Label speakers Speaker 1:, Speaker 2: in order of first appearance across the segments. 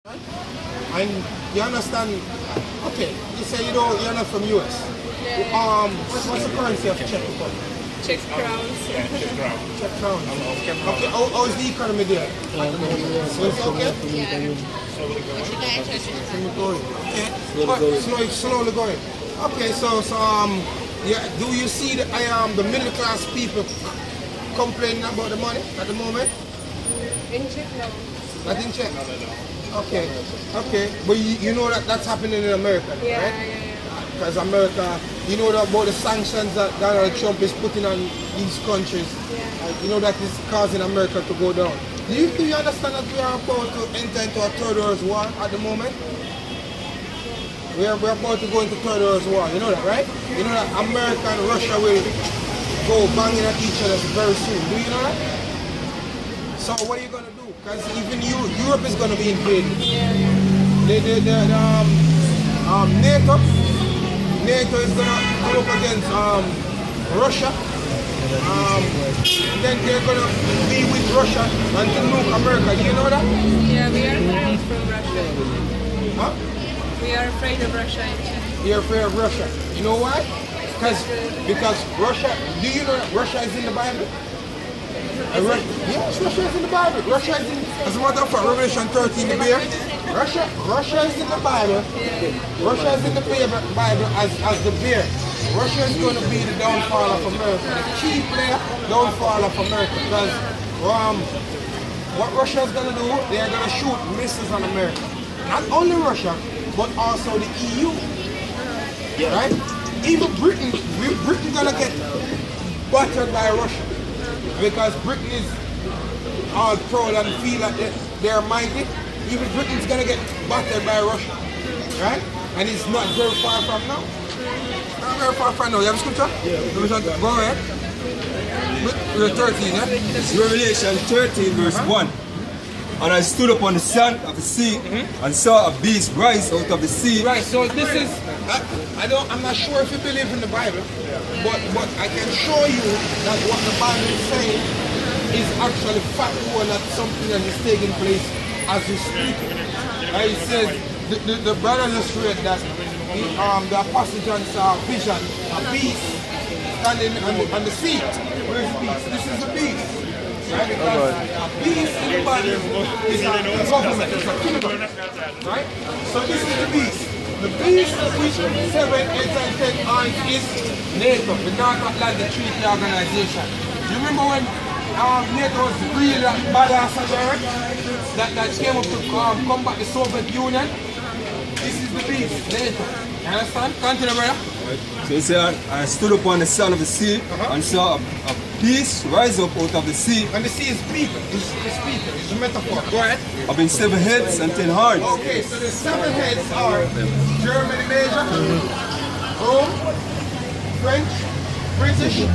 Speaker 1: And you understand, okay, you say you're not from US.
Speaker 2: Yeah.
Speaker 1: What's the currency of Czech Republic?
Speaker 2: Czech crowns.
Speaker 1: Czech crowns. Okay, how's the economy there? So it's okay?
Speaker 2: Yeah.
Speaker 1: Okay, slowly going. Okay, so yeah, do you see the middle class people complaining about the money at the moment?
Speaker 2: In Czech, no.
Speaker 1: Not in Czech? Okay, but you know that's happening in America,
Speaker 2: Yeah,
Speaker 1: right?
Speaker 2: yeah.
Speaker 1: Because America, you know about the sanctions that Donald Trump is putting on these countries.
Speaker 2: Yeah.
Speaker 1: You know that is causing America to go down. Do you understand that we are about to enter into a third world war at the moment? We're about to go into third world war. You know that, right? You know that America and Russia will go banging at each other very soon. Do you know that? So what are you gonna do? Because even Europe is gonna be invaded. NATO is gonna come up against Russia. Then they're gonna be with Russia and to nuke America. Do you know that?
Speaker 2: Yeah, we are afraid from Russia.
Speaker 1: Huh?
Speaker 2: We are afraid of Russia.
Speaker 1: You're afraid of Russia. You know why? Because Russia. Do you know that Russia is in the Bible? Yes, Russia is in the Bible. Russia is in, as a matter of fact, Revelation 13, the bear. Russia is in the Bible. Russia is in the Bible as the bear. Russia is going to be the downfall of America, the key player downfall of America. Because what Russia is going to do, they are going to shoot missiles on America. Not only Russia, but also the EU. Right? Even Britain going to get battered by Russia. Because Britain is all proud and feel like they're mighty. Even Britain's gonna get battered by Russia, right? And it's not very far from now. Not very far from now. You have a scripture? Yeah. Go ahead. We're 13, yeah?
Speaker 3: Revelation 13 verse 1. And I stood upon the sand of the sea and saw a beast rise out of the sea.
Speaker 1: Right, so this is, I'm not sure if you believe in the Bible, but I can show you that what the Bible is saying is actually factual, not something that is taking place as we speak. Right, it says, the brother just read that the Apostle John saw a vision, a beast standing on the sea. Where is the beast? This is the beast. Right? Because a beast in the Bible is a government, it's a kingdom. Right? So this is the beast. The beast which 7, 8, and 10 horns is NATO, the North Atlantic Treaty Organization. You remember when NATO was really badass that came up to combat the Soviet Union? This is the beast, NATO. You understand? Continue, brother.
Speaker 3: So it said, I stood upon the sand of the sea and saw a beast rise up out of the sea.
Speaker 1: And the sea is people. It's people. It's a metaphor. Go ahead.
Speaker 3: Having 7 heads and 10 horns.
Speaker 1: Okay, so the 7 heads are Germany major, Rome, French, British,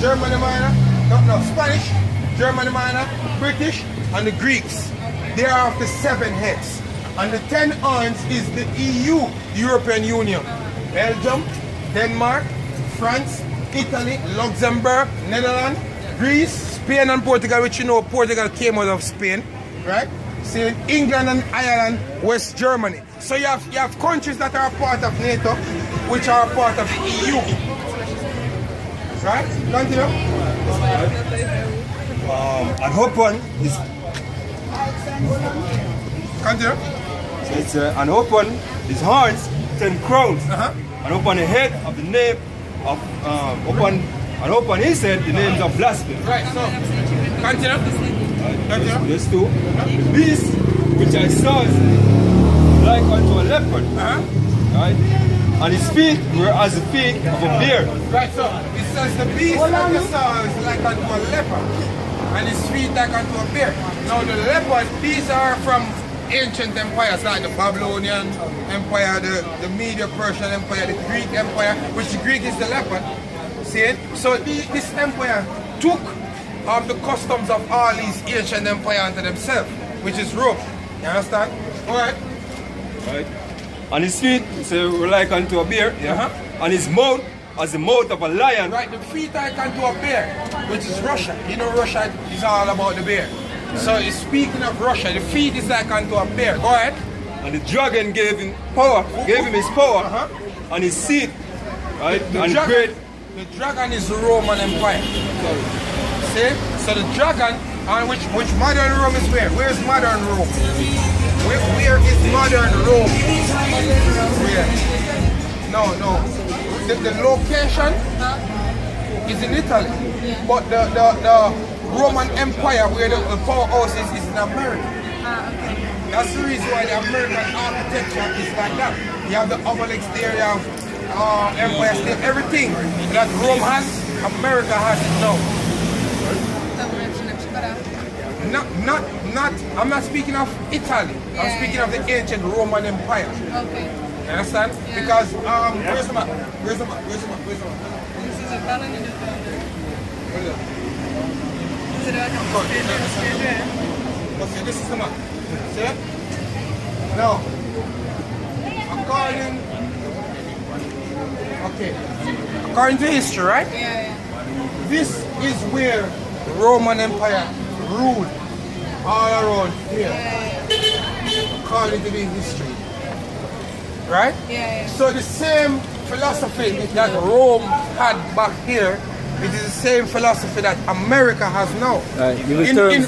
Speaker 1: Germany minor, no, Spanish, Germany minor, British, and the Greeks. They are of the 7 heads. And the 10 horns is the EU, European Union. Belgium, Denmark, France, Italy, Luxembourg, Netherlands, Greece, Spain and Portugal, which you know Portugal came out of Spain, right? See, England and Ireland, West Germany. So you have countries that are part of NATO, which are part of the EU. Right? Continue.
Speaker 3: And upon his
Speaker 1: Continue.
Speaker 3: so it's and upon his horns 10 crowns. And upon the head of the name of upon his head the names of blasphemy.
Speaker 1: Right, so continue. Continue.
Speaker 3: There's 2. The beast which I saw is like unto a leopard. Right? And his feet were as the feet of a bear.
Speaker 1: Right, so it says the beast that you saw is like unto a leopard, and his feet like unto a bear. Now the leopard, these are from ancient empires like the Babylonian Empire, the Medo-Persian Empire, the Greek Empire, which the Greek is the leopard. See it? So this empire took the customs of all these ancient empires unto themselves, which is Rome. You understand? Alright.
Speaker 3: Right? And his feet were like unto a bear, and his mouth as the mouth of a lion.
Speaker 1: Right, the feet are like unto a bear, which is Russia. You know Russia is all about the bear. So it's speaking of Russia, the feet is like unto a bear. Go ahead.
Speaker 3: And the dragon gave him power, gave him his power and his seat. Right?
Speaker 1: The dragon is the Roman Empire. See? So the dragon, and which modern Rome is where? Where's modern Rome? Where is modern Rome? Where? No. The location is in Italy. But the Roman Empire, where the powerhouse is in America. That's the reason why the American architecture is like that. You have the obelisk there, you have Empire State, everything that Rome has, America has it now. I'm not speaking of Italy. I'm speaking of the ancient Roman Empire.
Speaker 2: Okay.
Speaker 1: You understand?
Speaker 2: Yeah.
Speaker 1: Because where's the map? Where's the map?
Speaker 2: This is a felony. Is it
Speaker 1: Okay, this is the map. See? Now, according to history, right?
Speaker 2: Yeah.
Speaker 1: This is where the Roman Empire ruled all around here. According to the history. Right?
Speaker 2: Yeah.
Speaker 1: So the same philosophy that Rome had back here, it is the same philosophy that America has now.
Speaker 4: Even terms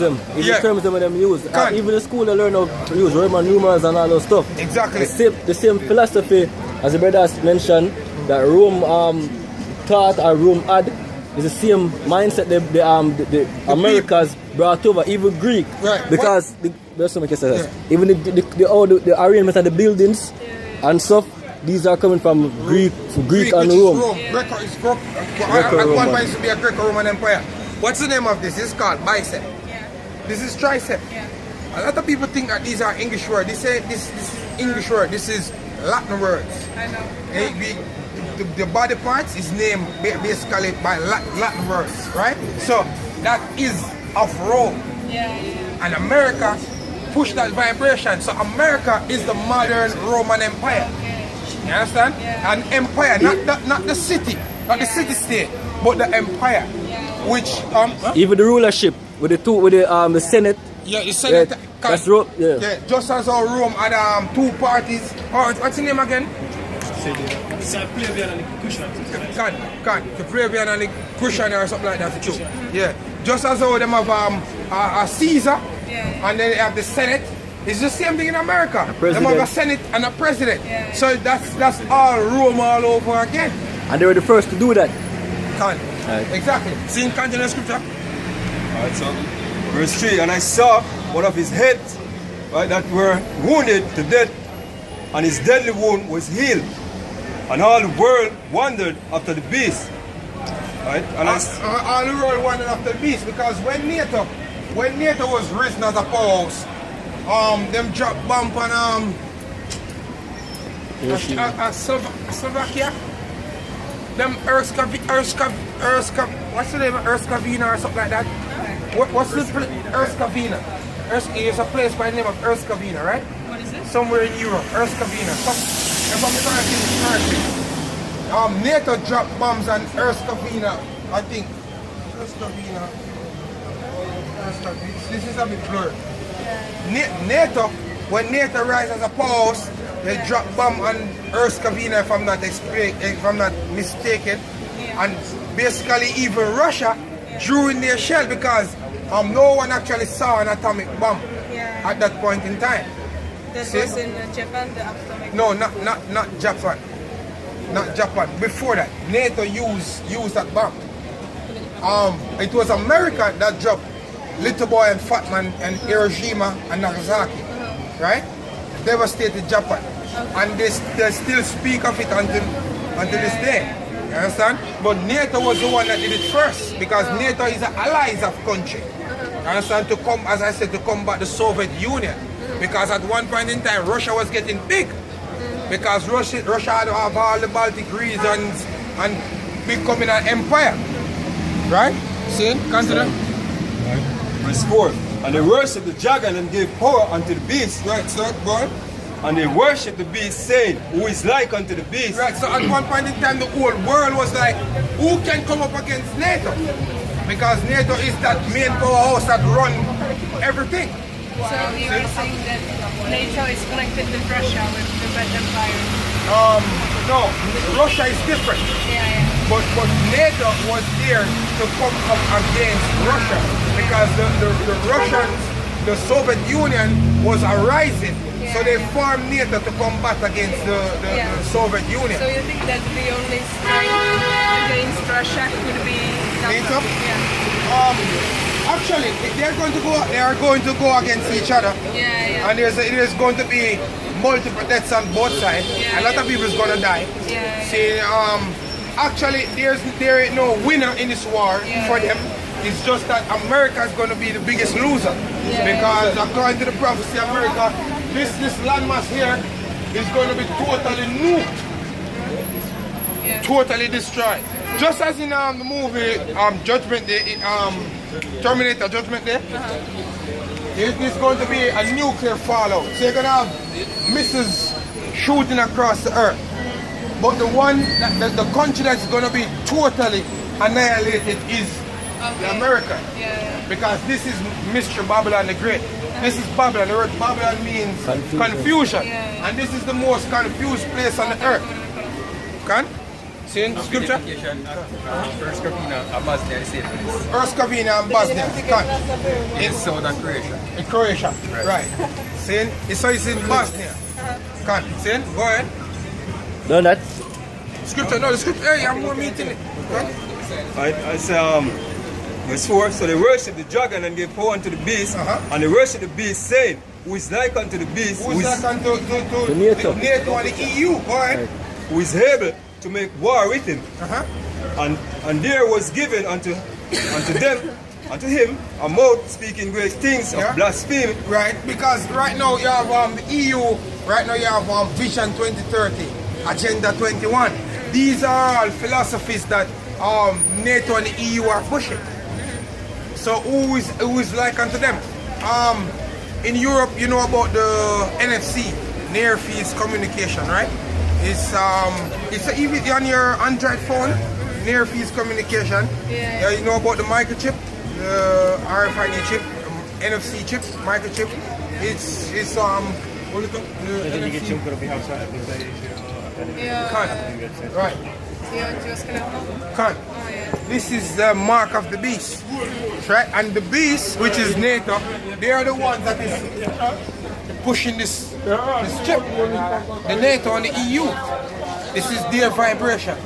Speaker 4: them when them use. Even the school they learn how to use Roman numerals and all those stuff.
Speaker 1: Exactly.
Speaker 4: The same philosophy as the brothers mentioned that Rome taught or Rome had is the same mindset the Americas brought over, even Greek.
Speaker 1: Right.
Speaker 4: Because even the arrangement of the buildings and stuff, these are coming from Greek and Rome.
Speaker 1: At one point it used to be a Greco-Roman Empire. What's the name of this? This is called bicep.
Speaker 2: Yeah.
Speaker 1: This is tricep.
Speaker 2: Yeah.
Speaker 1: A lot of people think that these are English words. They say this is English word. This is Latin words.
Speaker 2: I know.
Speaker 1: The body parts is named basically by Latin words, right? So that is of Rome.
Speaker 2: Yeah.
Speaker 1: And America pushed that vibration. So America is the modern Roman Empire. You understand?
Speaker 2: Yeah.
Speaker 1: An empire, not the city, not the city-state, but the empire, which
Speaker 4: even the rulership with the Senate.
Speaker 1: Yeah, the Senate.
Speaker 4: That's Rome. Yeah.
Speaker 1: Just as how Rome had two parties. What's the name again?
Speaker 5: The Flavian and the Cushion.
Speaker 1: The Flavian and the Cushion or something like that. Too. Yeah. Just as how them have a Caesar, and then they have the Senate. It's the same thing in America. They have a Senate and a president.
Speaker 2: Yeah.
Speaker 1: So that's all Rome all over again.
Speaker 4: And they were the first to do that.
Speaker 1: Exactly. See in continental scripture?
Speaker 3: Alright, so verse 3, and I saw one of his heads, right, that were wounded to death, and his deadly wound was healed. And all the world wondered after the beast. Right? And
Speaker 1: all the world wondered after the beast, because when NATO was risen as a powerhouse, them dropped bomb on Slovakia. Them what's the name? Erskavina or something like that. What's the Erskavina? There's a place by the name of Erskavina, right?
Speaker 2: What is it?
Speaker 1: Somewhere in Europe, Erskavina. If I'm correct, NATO dropped bombs on Erskavina, I think. Erskavina. This is a bit blurred. NATO, when NATO rise as a powerhouse, they drop bomb on Erskavina, if I'm not mistaken, and basically even Russia drew in their shell because no one actually saw an atomic bomb at that point in time.
Speaker 2: That was in Japan, the atomic.
Speaker 1: No, not Japan. Not Japan. Before that, NATO used that bomb. It was America that dropped Little Boy and Fat Man and Hiroshima and Nagasaki, right? Devastated Japan, and they still speak of it until this day. You understand? But NATO was the one that did it first, because NATO is an allies of country. You understand? To come, as I said, to combat the Soviet Union, because at one point in time Russia was getting big, because Russia had to have all the Baltic regions and becoming an empire, right? See, continue.
Speaker 3: Verse 4, and they worshipped the dragon and gave power unto the beast.
Speaker 1: Right, so go on.
Speaker 3: And they worshipped the beast, saying, who is like unto the beast?
Speaker 1: Right, so at one point in time the whole world was like, who can come up against NATO? Because NATO is that main powerhouse that run everything.
Speaker 2: So you are saying that NATO is connected with Russia with the Red Empire?
Speaker 1: No, Russia is different.
Speaker 2: Yeah.
Speaker 1: But NATO was there to come up against Russia because the Russians, the Soviet Union was arising. So they formed NATO to combat against the Soviet Union.
Speaker 2: So you think that the only strength against Russia could be
Speaker 1: NATO?
Speaker 2: Yeah.
Speaker 1: Actually, they are going to go against each other.
Speaker 2: Yeah.
Speaker 1: And there's going to be multiple deaths on both sides. A lot of people is going to die. See, actually, there ain't no winner in this war for them. It's just that America is going to be the biggest loser because according to the prophecy, America, this landmass here is going to be totally nuked, totally destroyed. Just as in the movie Judgment Day, Terminator Judgment Day, it's going to be a nuclear fallout. So you're going to have missiles shooting across the earth. But the one, the country that's going to be totally annihilated is America. Because this is Mr. Babylon the Great. This is Babylon. The word Babylon means confusion. And this is the most confused place on the earth. Can? See in scripture?
Speaker 6: First Covina and Bosnia is the same place.
Speaker 1: First Covina and Bosnia. Can?
Speaker 6: In southern Croatia.
Speaker 1: In Croatia. Right. See? So it's in Bosnia. Can? See? Go ahead.
Speaker 4: Done that?
Speaker 1: Scripture, no, the scripture, hey, I'm more meeting it.
Speaker 3: I say, verse 4, so they worship the dragon and gave power unto the beast, and they worship the beast, saying, who is like unto the beast,
Speaker 1: Who is like unto
Speaker 4: the NATO.
Speaker 1: NATO and the EU, go ahead.
Speaker 3: who is able to make war with him. And there was given unto him a mouth speaking great things of blasphemy.
Speaker 1: Right, because right now you have the EU, right now you have Vision 2030, Agenda 21. These are all philosophies that NATO and the EU are pushing. So who is like unto them? In Europe, you know about the NFC, Near Field Communication, right? It's even on your Android phone, Near Field Communication. You know about the microchip, the RFID chip, NFC chip, microchip. It's what is it? Right. This is the mark of the beast, right? And the beast, which is NATO, they are the ones that is pushing this chip. The NATO and the EU. This is their vibration.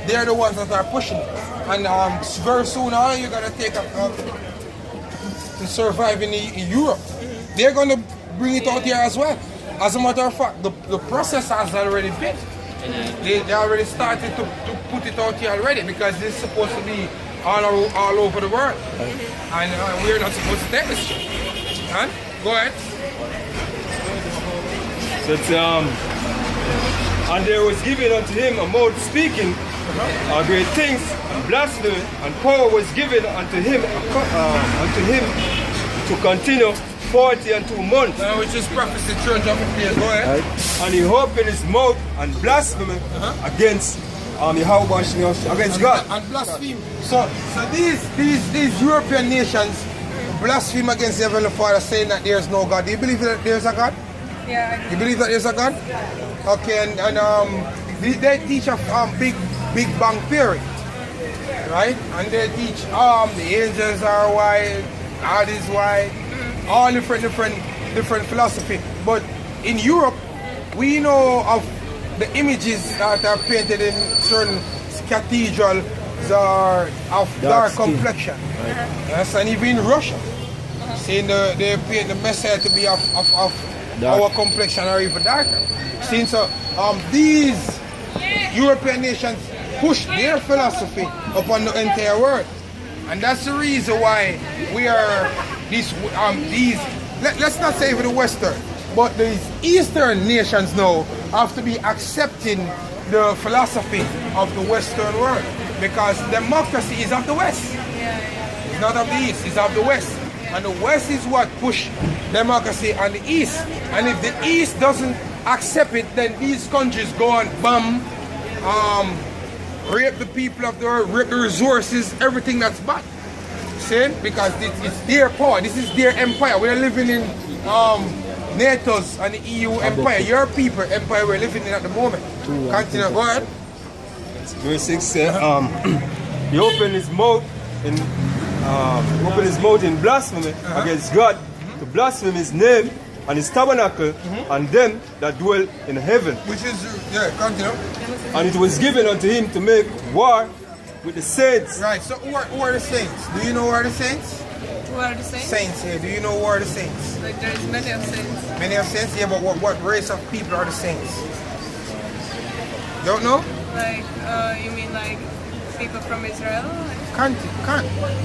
Speaker 1: They are the ones that are pushing it. And very soon on, you're gonna take up to survive in Europe. They're gonna bring it out here as well. As a matter of fact, the process has already been. They already started to put it out here already because it's supposed to be all over the world. And we're not supposed to take this. Huh? Go ahead.
Speaker 3: So it's, and there was given unto him a mouth speaking great things and blasphemy, and power was given unto him to continue 42 months.
Speaker 1: Which is prophecy 350 years. Go ahead.
Speaker 3: And he opened his mouth and blasphemy against Yahweh, against God.
Speaker 1: And blaspheme. So these European nations blaspheme against the Heavenly Father, saying that there is no God. Do you believe that there is a God?
Speaker 2: Yeah.
Speaker 1: You believe that there is a God? Okay, and they teach a Big Bang theory, right? And they teach the angels are white, God is white, all different philosophy. But in Europe, we know of the images that are painted in certain cathedrals are of dark complexion. Yes, and even in Russia, saying they paint the Messiah to be of our complexion or even darker. Since these European nations push their philosophy upon the entire world, and that's the reason why we are let's not say for the Western, but these Eastern nations now have to be accepting the philosophy of the Western world, because democracy is of the West. It's not of the East, it's of the West. And the West is what push democracy on the East. And if the East doesn't accept it, then these countries go and bomb, rape the people of the earth, rape the resources, everything that's bad. See? Because it's their power. This is their empire. We're living in NATO's and the EU empire. Your people empire we're living in at the moment. Continue. Go ahead.
Speaker 3: Verse 6 says, he opened his mouth in blasphemy against God, to blaspheme his name and his tabernacle and them that dwell in heaven.
Speaker 1: Which is, yeah, continue.
Speaker 3: And it was given unto him to make war with the saints.
Speaker 1: Right, so who are the saints? Do you know who are the saints?
Speaker 2: Who are the saints?
Speaker 1: Saints here. Do you know who are the saints?
Speaker 2: Like there's many of saints.
Speaker 1: Many of saints? Yeah, but what race of people are the saints? Don't know?
Speaker 2: Like, you mean like people from Israel?
Speaker 1: Can't.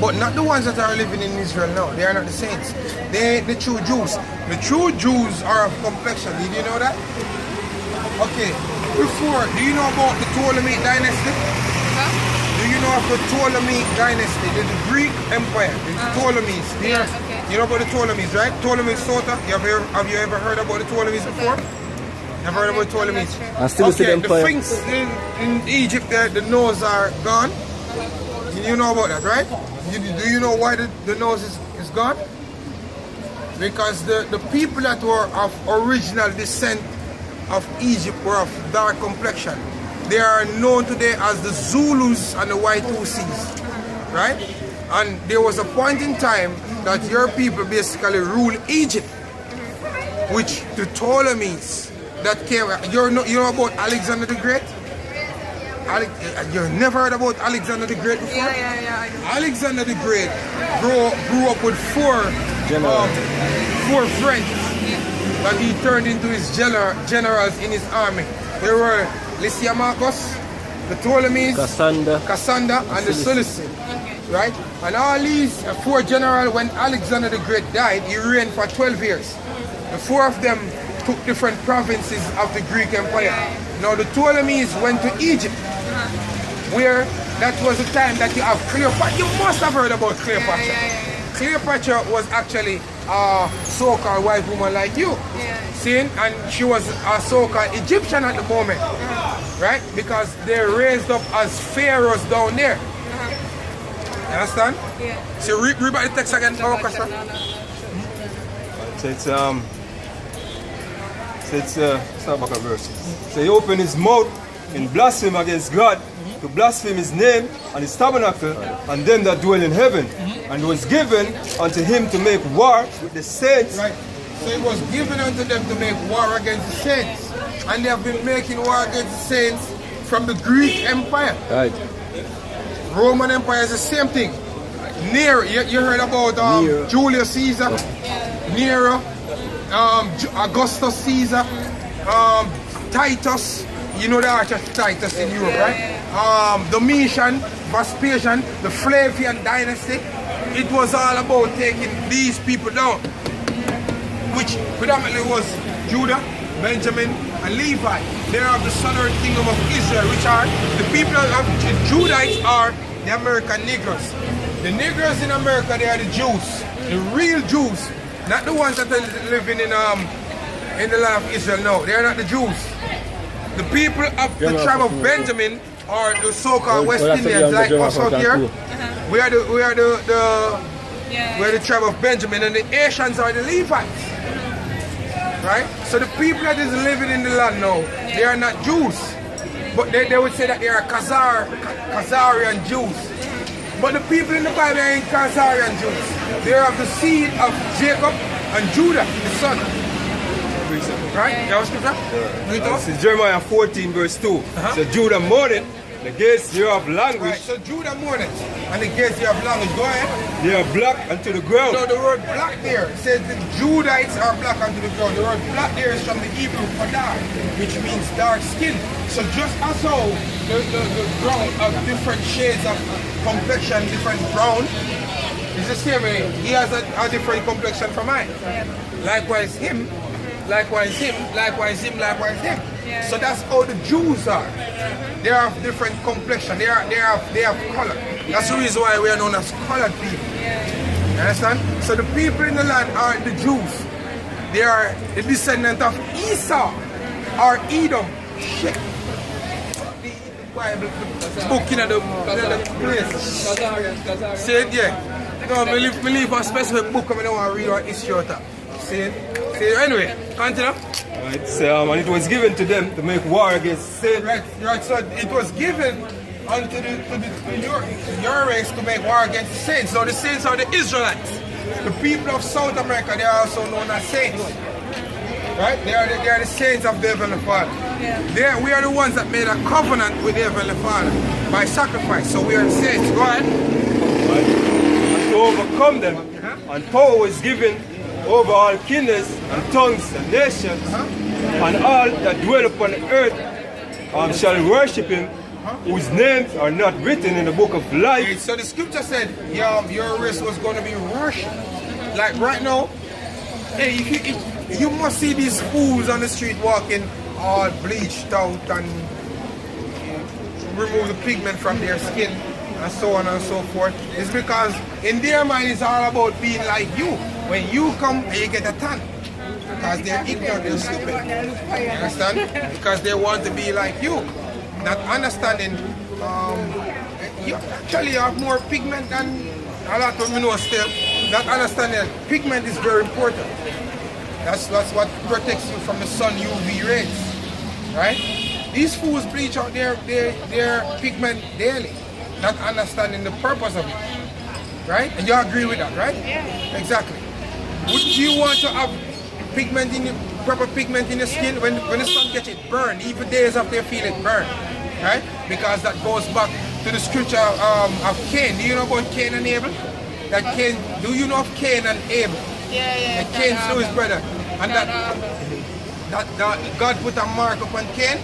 Speaker 1: But not the ones that are living in Israel now. They are not the saints. They're the true Jews. The true Jews are of complexion. Did you know that? Okay. Before, do you know about the Ptolemaic dynasty?
Speaker 2: Huh?
Speaker 1: Do you know of the Ptolemaic dynasty? The Greek Empire, the Ptolemies.
Speaker 2: Yeah, okay.
Speaker 1: You know about the Ptolemies, right? Ptolemaic Sota. Have you ever heard about the Ptolemies before? Never heard about Ptolemies?
Speaker 4: I still see the
Speaker 1: Okay, the
Speaker 4: empire.
Speaker 1: Sphinx in Egypt, the nose are gone. You know about that, right? Do you know why the nose is gone? Because the people that were of original descent of Egypt were of dark complexion. They are known today as the Zulus and the White Husis, right? And there was a point in time that your people basically ruled Egypt, which the Ptolemies that came. You know about Alexander the Great? You've never heard about Alexander the Great before?
Speaker 2: Yeah, I know.
Speaker 1: Alexander the Great grew up with four friends that he turned into his generals in his army. They were Lysimachus, the Ptolemies, Cassander, and the Seleucids. Right? And all these four generals, when Alexander the Great died, he reigned for 12 years. The four of them took different provinces of the Greek Empire. Now the Ptolemies went to Egypt, where that was the time that you have Cleopatra. You must have heard about Cleopatra. Cleopatra was actually a so-called white woman like you. See? And she was a so-called Egyptian at the moment. Right? Because they're raised up as pharaohs down there. You understand?
Speaker 2: Yeah.
Speaker 1: So read back the text again, our question.
Speaker 3: It's not back a verse. So he opened his mouth in blasphemy against God, to blaspheme his name and his tabernacle and them that dwell in heaven, and was given unto him to make war with the saints.
Speaker 1: Right. So it was given unto them to make war against the saints. And they have been making war against the saints from the Greek Empire.
Speaker 4: Right.
Speaker 1: Roman Empire is the same thing. Nero, you heard about Julius Caesar, Nero, Augustus Caesar, Titus, you know the arch of Titus in Europe, right? Domitian, Vespasian, the Flavian dynasty. It was all about taking these people down, which predominantly was Judah, Benjamin, and Levi. They are of the southern kingdom of Israel, which are the people of the Judites are the American Negroes. The Negroes in America, they are the Jews, the real Jews, not the ones that are living in the land of Israel. No, they are not the Jews. The people of the tribe of Benjamin are the so-called West Indians, like us out here. We are the tribe of Benjamin, and the Asians are the Levites. Right? So the people that is living in the land now, they are not Jews. But they would say that they are Khazarian Jews. But the people in the Bible ain't Khazarian Jews. They are of the seed of Jacob and Judah, the son. Right? That was scripture?
Speaker 3: This is Jeremiah 14 verse 2. So Judah mourned, the gates thereof language.
Speaker 1: Right, so Judah mourned, and the gates thereof language. Go ahead.
Speaker 3: They are black unto the ground.
Speaker 1: No, the word black there says the Judites are black unto the ground. The word black there is from the Hebrew padar, which means dark skin. So just as how the brown of different shades of complexion, different brown, it's the same way. He has a different complexion from mine. Likewise him, likewise him, likewise him, likewise him. So that's how the Jews are. They have different complexion. They have color. That's the reason why we are known as colored people. You understand? So the people in the land are the Jews. They are the descendant of Esau or Edom. Shit. The Bible, the book in the place. Say it, yeah. No, me leave a specific book and I don't want to read our history out of. See? Anyway, continue.
Speaker 3: Right, so, and it was given to them to make war against sin.
Speaker 1: Right, so it was given unto your race to make war against the saints. So the saints are the Israelites. The people of South America, they are also known as saints. Right? They are the saints of the Heavenly Father. Yeah. We are the ones that made a covenant with the Heavenly Father by sacrifice. So we are the saints. Go ahead.
Speaker 3: Right. And to overcome them, and power was given over all kindreds and tongues and nations, and all that dwell upon the earth shall worship him, whose names are not written in the book of life.
Speaker 1: Okay, so the scripture said your race was going to be worshipped. Like right now, hey, you must see these fools on the street walking all bleached out and remove the pigment from their skin and so on and so forth. It's because in their mind it's all about being like you. When you come, you get a tan. Because they're ignorant, they're stupid. You understand? Because they want to be like you. Not understanding, you actually have more pigment than a lot of you know still. Not understanding that pigment is very important. That's what protects you from the sun UV rays. Right? These fools bleach out their pigment daily. Not understanding the purpose of it. Right? And you agree with that, right?
Speaker 2: Yeah.
Speaker 1: Exactly. Would you want to have pigment in proper pigment in your skin when the sun gets it burned, even days after you feel it burn, right? Because that goes back to the scripture of Cain. Do you know about Cain and Abel? That Cain, do you know of Cain and Abel?
Speaker 2: Yeah.
Speaker 1: That Cain slew his brother, and that God put a mark upon Cain.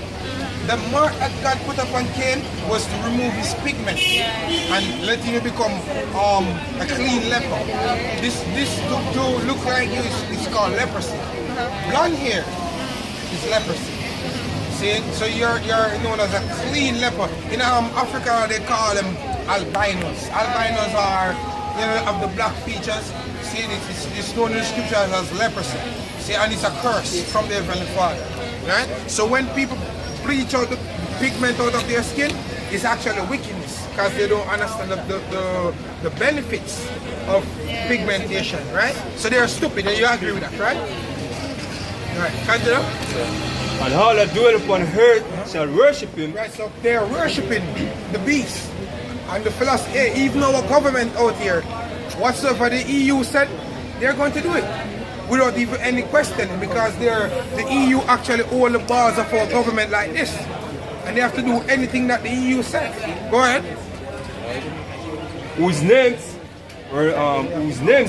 Speaker 1: The mark that God put upon Cain was to remove his pigment and let him become a clean leper. This to look like you is called leprosy. Blonde hair is leprosy. See, so you're known as a clean leper. In Africa they call them albinos. Albinos are of the black features. See, it's known in the scriptures as leprosy. See, and it's a curse from the Heavenly Father. Right? So when people bleach out the pigment out of their skin, it's actually wickedness because they don't understand the benefits of pigmentation, right? So they are stupid, and you agree with that, right? Right, continue.
Speaker 3: And all that dwell upon earth shall worship him.
Speaker 1: Right, so they are worshipping the beast and the philosophy. Hey, even our government out here, whatsoever the EU said, they're going to do it without even any question, because the EU actually hold the bars of our government like this, and they have to do anything that the EU says. Go ahead.
Speaker 3: Whose names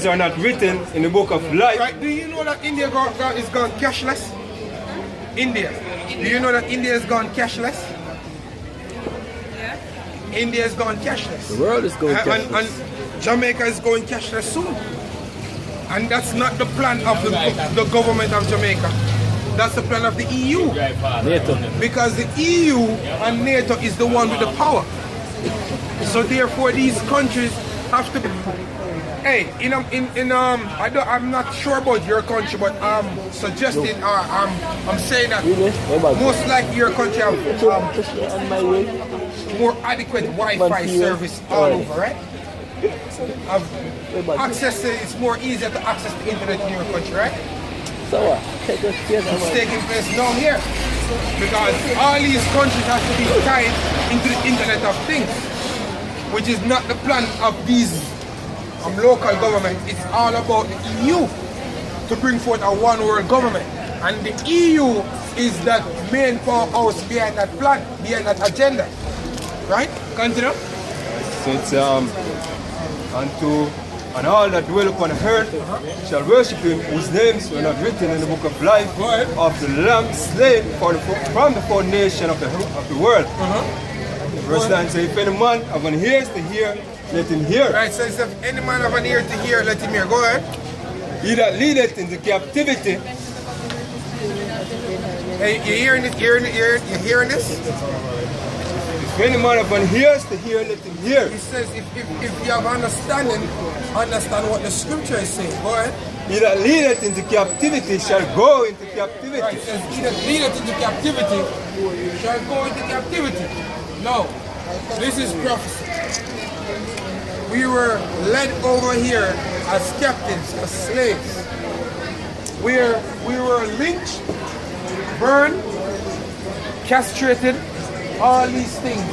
Speaker 3: are not written in the book of life.
Speaker 1: Right? Do you know that India is gone cashless? India. Do you know that India has gone cashless?
Speaker 2: Yeah.
Speaker 1: India has gone cashless.
Speaker 4: The world is going cashless.
Speaker 1: And Jamaica is going cashless soon. And that's not the plan of the government of Jamaica. That's the plan of the EU.
Speaker 4: NATO.
Speaker 1: Because the EU and NATO is the one with the power. So therefore these countries have to be... Hey, I'm not sure about your country, but I'm suggesting, I'm saying that most likely your country have more adequate Wi-Fi service all over, right? Access to, it's more easier to access the internet in your country, right?
Speaker 4: So what?
Speaker 1: It's taking place down here because all these countries have to be tied into the Internet of Things, which is not the plan of these local governments. It's all about the EU to bring forth a one world government, and the EU is that main powerhouse behind that plan, behind that agenda, right? Continue.
Speaker 3: So it's and all that dwell upon earth shall worship him, whose names were not written in the book of life of the Lamb slain from the foundation of the world. Verse 9 says, if any man have an ears to hear, let him hear.
Speaker 1: Right, so if any man have an ear to hear, let him hear. Go ahead.
Speaker 3: He that leadeth into captivity.
Speaker 1: Hey, you hearing this? You hearing this?
Speaker 3: If any man have an ears to hear, let him hear.
Speaker 1: He says, if you have understanding, understand what the scripture is saying. Go ahead.
Speaker 3: He that leadeth into captivity shall go into captivity.
Speaker 1: Right, it says, he that leadeth into captivity shall go into captivity. No, this is prophecy. we were led over here as captives, as slaves. We were lynched, burned, castrated, all these things.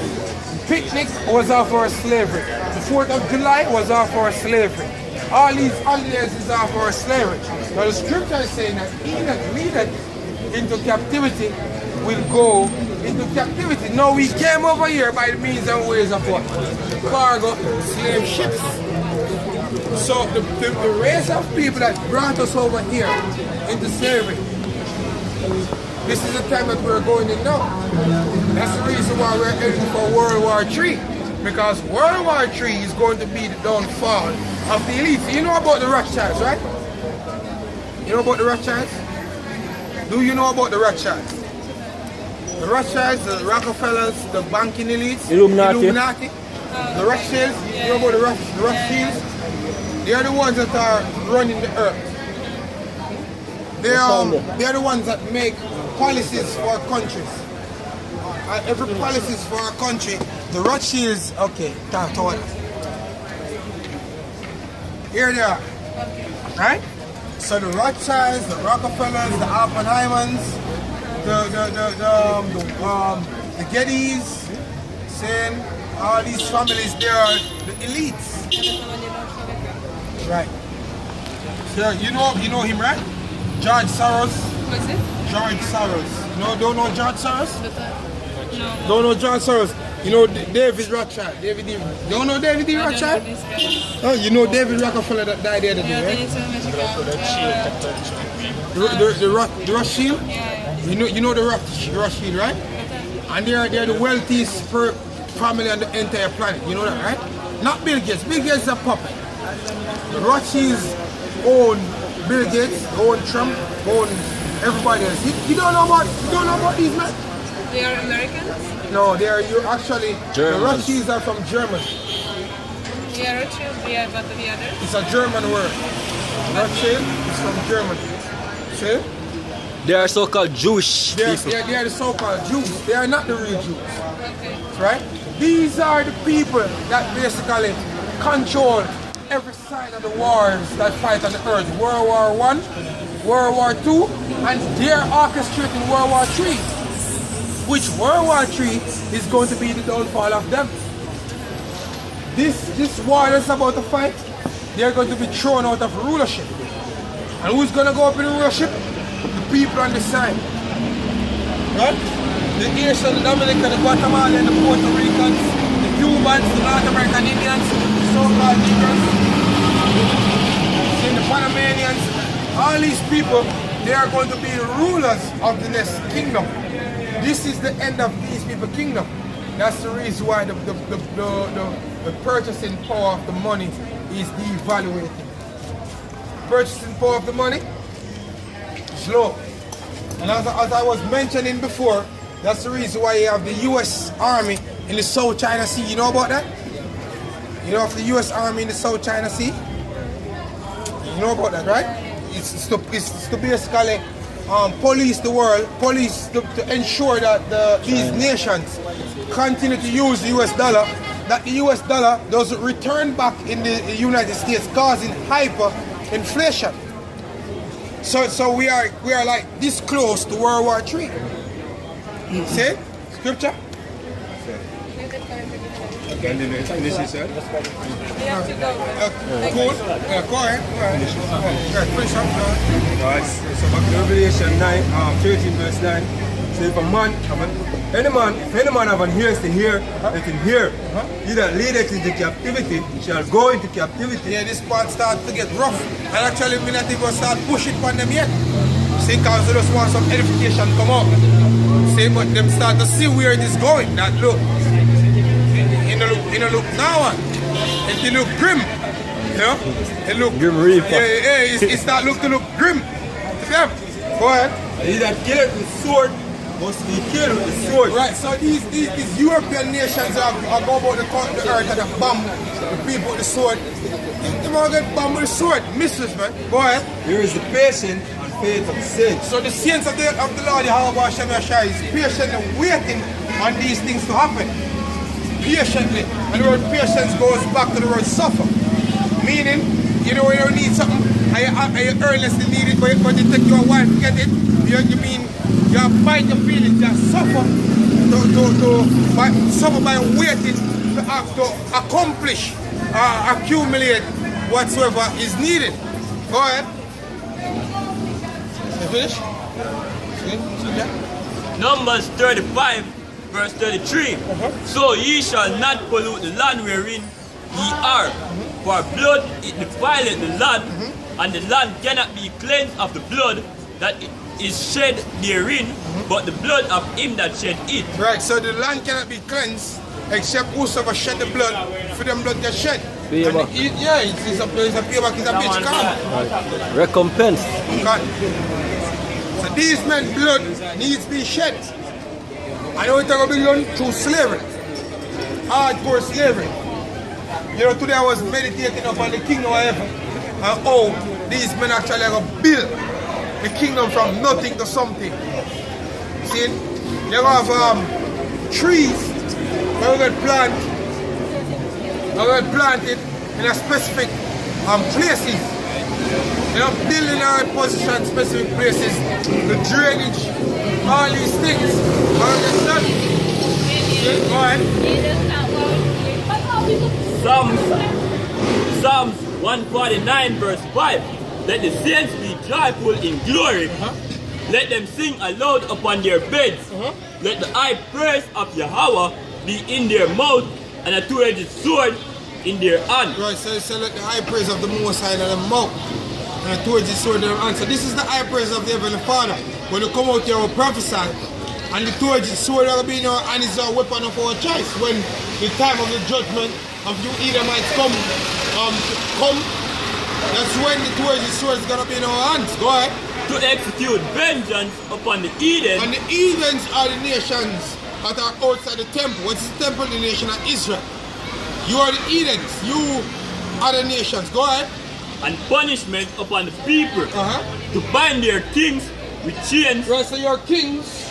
Speaker 1: Picnic was all for slavery. The 4th of July was all for slavery. All these holidays is all for slavery. Now the scripture is saying that he that leadeth into captivity will go into captivity. Now we came over here by the means and ways of what? Cargo slave ships. So the race of people that brought us over here into slavery, this is the time that we're going in now. That's the reason why we're heading for World War III. Because World War III is going to be the downfall of the elite. You know about the Rothschilds, right? You know about the Rothschilds? Do you know about the Rothschilds? The Rothschilds, the Rockefellers, the banking elites,
Speaker 4: Illuminati.
Speaker 1: The Rothschilds, you know about the Rothschilds? They are the ones that are running the earth. They are the ones that make policies for countries. Every policies for a country, the Rothschilds, okay, talk to us. Here they are, right? So the Rothschilds, the Rockefellers, the Oppenheimers, the Gettys, saying all these families, they are the elites. Right. So you know him, right? George Soros.
Speaker 2: What's it?
Speaker 1: George Soros. No, don't know George Soros?
Speaker 2: No.
Speaker 1: Don't know George Soros. You know David Rothschild. Don't know David D. Rothschild? Oh, you know David Rockefeller that died the other day, right? The Rothschild?
Speaker 2: Yeah.
Speaker 1: You know the Rothschild, right? And they're the wealthiest family on the entire planet. You know that, right? Not Bill Gates. Bill Gates is a puppet. The Rothschilds own Bill Gates, own Trump, own everybody else. You don't know about these men?
Speaker 2: They are Americans?
Speaker 1: No, you're actually
Speaker 4: Germans.
Speaker 1: the Rothschilds are from Germany.
Speaker 2: Yeah, Rothschild, yeah, but the other?
Speaker 1: It's a German word. Rothschild is from Germany. See?
Speaker 4: They are so-called Jewish
Speaker 1: They
Speaker 4: people.
Speaker 1: are the so-called Jews. They are not the real Jews.
Speaker 2: Okay.
Speaker 1: Right? These are the people that basically control every side of the wars that fight on the earth. World War I, World War II, and they're orchestrating World War III. Which World War III is going to be the downfall of them. This war that's about to fight, they're going to be thrown out of rulership. And who's going to go up in rulership? The people on the side. Right? The Haitian, the Dominican, the Guatemalan, the Puerto Ricans, the Cubans, the North American Indians, the so-called Negroes, the Panamanians, all these people, they are going to be the rulers of the next kingdom. This is the end of these people's kingdom. That's the reason why the purchasing power of the money is devaluating. Purchasing power of the money is low. And as I was mentioning before, that's the reason why you have the U.S. Army in the South China Sea. You know about that? You know of the U.S. Army in the South China Sea? You know about that, right? It's to basically police the world, to ensure that these nations continue to use the US dollar, that the US dollar doesn't return back in the United States, causing hyperinflation. So we are like this close to World War III. See? Scripture?
Speaker 3: And then finish it, sir?
Speaker 2: We have to go.
Speaker 1: Cool. Go ahead. Finish up.
Speaker 3: Alright, so back to Revelation 13 verse 9. So if any man have an ears to hear, let him hear. He that leadeth into captivity shall go into captivity.
Speaker 1: Yeah, this part starts to get rough. And actually, we not even start pushing on them yet. See, because they just want some edification come up. See, but them start to see where it is going. That look. It look now on. It look grim. You know? It look
Speaker 4: Grim Reaper.
Speaker 1: Yeah, it start to look grim. To them. Go ahead.
Speaker 3: And he that killeth with sword must be killed with sword.
Speaker 1: Right, so these European nations are go about the earth and the bomb the people with the sword. They want to get bombed with the sword. Missiles, man. Go ahead.
Speaker 3: Here is the patience and faith of the saints.
Speaker 1: So the saints of the Lord, Yahweh Hashem Yashai, is patiently waiting on these things to happen. patiently. And the word patience goes back to the word suffer. Meaning, you know, when you need something, and you earnestly need it, but it take you a while to get it. You mean, you bite your feelings, you suffer suffer by waiting to accomplish or accumulate whatsoever is needed. Go ahead. You finish? See that?
Speaker 7: Numbers 35, verse 33. So ye shall not pollute the land wherein ye are, for blood it defileth the land, and the land cannot be cleansed of the blood that is shed therein, but the blood of him that shed it.
Speaker 1: Right, so the land cannot be cleansed except whosoever shed the blood, for them blood get shed.
Speaker 4: Payback.
Speaker 1: Yeah, it's a payback, it's a bitch calm.
Speaker 4: Recompense.
Speaker 1: So these men's blood needs to be shed. I know it's going to be done through slavery, hardcore slavery. You know, today I was meditating upon the kingdom of heaven and how these men actually are going to build the kingdom from nothing to something. See, they have trees that will get planted in a specific places. You know, building our position specific places, the drainage, all these things. Understand? Go ahead.
Speaker 7: Psalms 149 verse 5. Let the saints be joyful in glory. Let them sing aloud upon their beds. Let the high praise of Yahweh be in their mouth, and a two-edged sword in their hand.
Speaker 1: Right, so let the high praise of the Most High in their mouth, and a two-edged sword in their hand. So this is the high praise of the Heavenly Father. When you come out here and prophesy, and the two-edged sword will be in our hand is our weapon of our choice. When the time of the judgment of you Edomites come, that's when the two-edged sword is going to be in our hands. Go ahead.
Speaker 7: To execute vengeance upon the heathen.
Speaker 1: And the heathens are the nations that are outside the temple. What's the temple? The nation of Israel. You are the heathens. You are the nations. Go ahead.
Speaker 7: And punishment upon the people. To bind their kings with chains.
Speaker 1: Right, so your kings